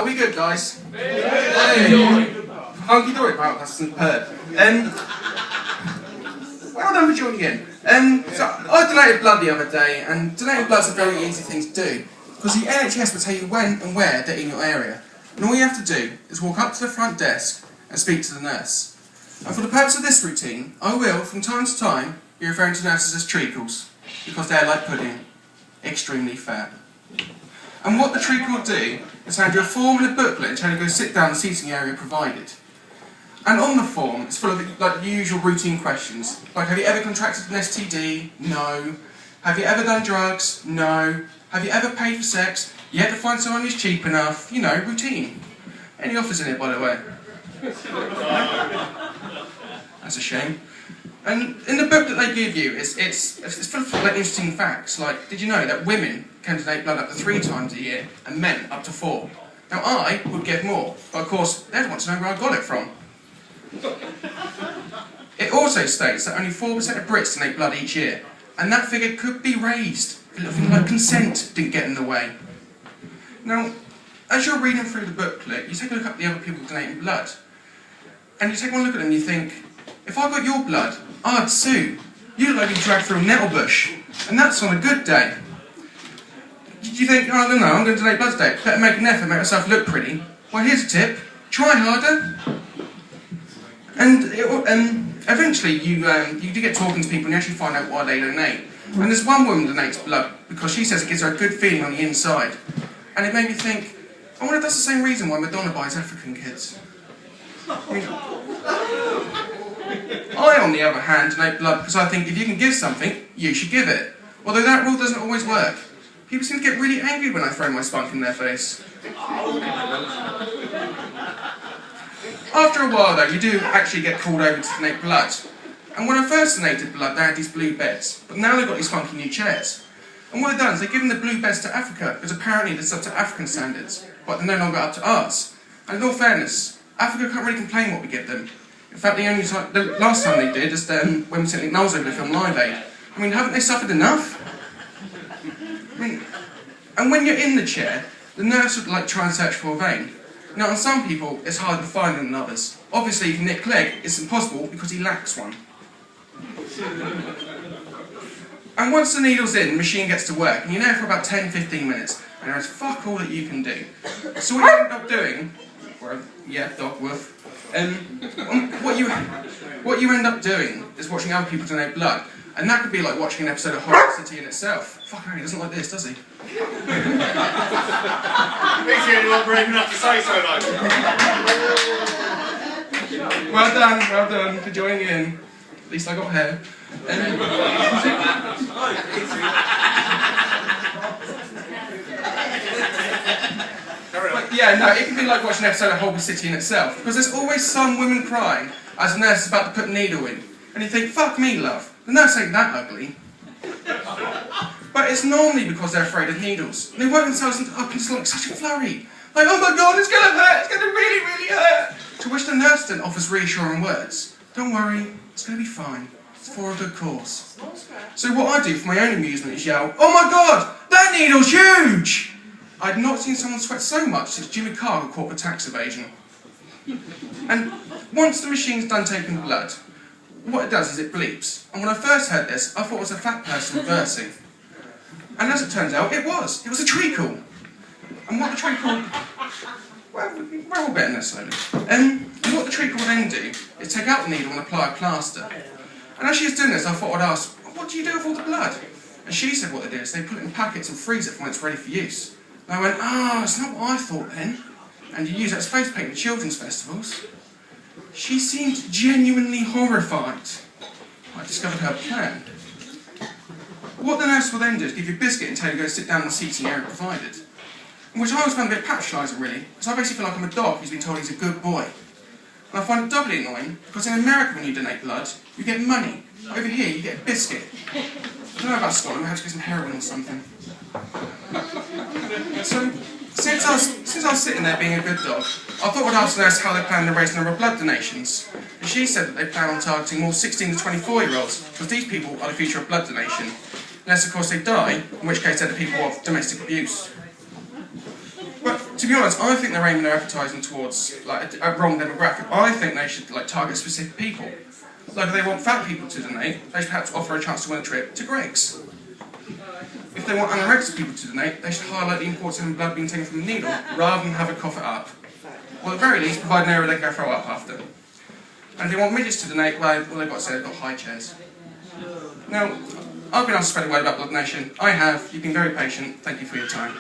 Are we good, guys? Hey. Hunky dory. Wow, that's superb. Well done for joining in. So I donated blood the other day, and donating blood's a very easy thing to do because the NHS will tell you when and where they're in your area, and all you have to do is walk up to the front desk and speak to the nurse. And for the purpose of this routine, I will, from time to time, be referring to nurses as treacles because they're like pudding, extremely fat. And what the treacle will do is hand you a form and a booklet and tell you to go sit down in the seating area provided. And on the form, it's full of like the usual routine questions, like have you ever contracted an STD? No. Have you ever done drugs? No. Have you ever paid for sex? You had to find someone who's cheap enough? You know, routine. Any offers in it, by the way? That's a shame. And in the book that they give you, it's full of like interesting facts. Like, did you know that women can donate blood up to 3 times a year, and men up to 4? Now I would give more, but of course they'd want to know where I got it from. It also states that only 4% of Brits donate blood each year, and that figure could be raised if a little thing like consent didn't get in the way. Now, as you're reading through the booklet, you take a look at the other people donating blood, and you take one look at them and you think, if I got your blood, I'd sue. You look like you've dragged through a nettle bush, and that's on a good day. You think, oh, no, I'm going to donate blood today, better make an effort, make myself look pretty. Well, here's a tip, try harder. And eventually you do get talking to people and you actually find out why they donate. And there's one woman who donates blood because she says it gives her a good feeling on the inside. And it made me think, I wonder if that's the same reason why Madonna buys African kids. I, on the other hand, donate blood because I think if you can give something, you should give it. Although that rule doesn't always work. People seem to get really angry when I throw my spunk in their face. After a while though, you do actually get called over to donate blood. And when I first donated blood, they had these blue beds, but now they've got these funky new chairs. And what they've done is they've given the blue beds to Africa, because apparently they're up to African standards, but they're no longer up to ours. And in all fairness, Africa can't really complain what we give them. In fact, the last time they did is when we sent Nick Knowles over to film Live Aid. I mean, haven't they suffered enough? And when you're in the chair, the nurse would try and search for a vein. Now, on some people, it's harder to find than others. Obviously, for Nick Clegg, it's impossible because he lacks one. And once the needle's in, the machine gets to work, and you're there for about 10-15 minutes, and there's fuck all that you can do. So what you end up doing, dog woof, what you end up doing is watching other people donate blood, and that could be like watching an episode of Horror City in itself. Fuck, he doesn't like this, does he? Makes you not brave enough to say so, though. Well done for joining in. At least I got hair. Yeah, no, it can be like watching an episode of Horror City in itself, because there's always some woman crying as the nurse is about to put a needle in, and you think, fuck me, love, the nurse ain't that ugly. But it's normally because they're afraid of needles. They work themselves up into such a flurry. Like, oh my god, it's going to hurt, it's going to really, really hurt. To which the nurse then offers reassuring words. Don't worry, it's going to be fine. It's for a good cause. So what I do for my own amusement is yell, oh my god, that needle's huge! I'd not seen someone sweat so much since Jimmy Carr got caught for tax evasion. And once the machine's done taking blood, what it does is it bleeps. And when I first heard this, I thought it was a fat person reversing. And as it turns out, it was. It was a treacle. And what the treacle... Well, we're all getting there slowly. And what the treacle will then do is take out the needle and apply a plaster. And as she was doing this, I thought I'd ask, what do you do with all the blood? And she said what they do is they put it in packets and freeze it for when it's ready for use. And I went, it's not what I thought then. And you use that as face paint at children's festivals. She seemed genuinely horrified. I discovered her plan. What the nurse will then do is give you a biscuit and tell you to go sit down in the seating area provided. Which I always found a bit patronising, really, because I basically feel like I'm a dog who's been told he's a good boy. And I find it doubly annoying, because in America when you donate blood, you get money. Over here, you get a biscuit. I don't know about Scotland, we have to get some heroin or something. So, since I was sitting there being a good dog, I thought I'd ask the nurse how they plan to raise the number of blood donations. And she said that they plan on targeting more 16 to 24-year-olds, because these people are the future of blood donation. Unless, of course, they die, in which case they're the people of domestic abuse. But to be honest, I think they're aiming their advertising towards like a wrong demographic. I think they should like target specific people. Like if they want fat people to donate, they should perhaps offer a chance to win a trip to Greg's. If they want anorexic people to donate, they should highlight the importance of having blood being taken from a needle, rather than have it cough it up. Or at the very least, provide an area they can go throw up after. And if they want midgets to donate, well they've got to say they've got high chairs. Now, I've been asked to spread a word about Blood Donation. I have. You've been very patient. Thank you for your time.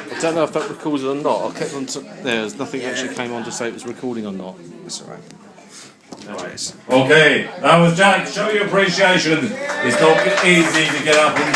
I don't know if that recorded or not. I kept on there's nothing actually came on to say it was recording or not. That's alright. Okay, that was Jack. Show your appreciation. It's not easy to get up and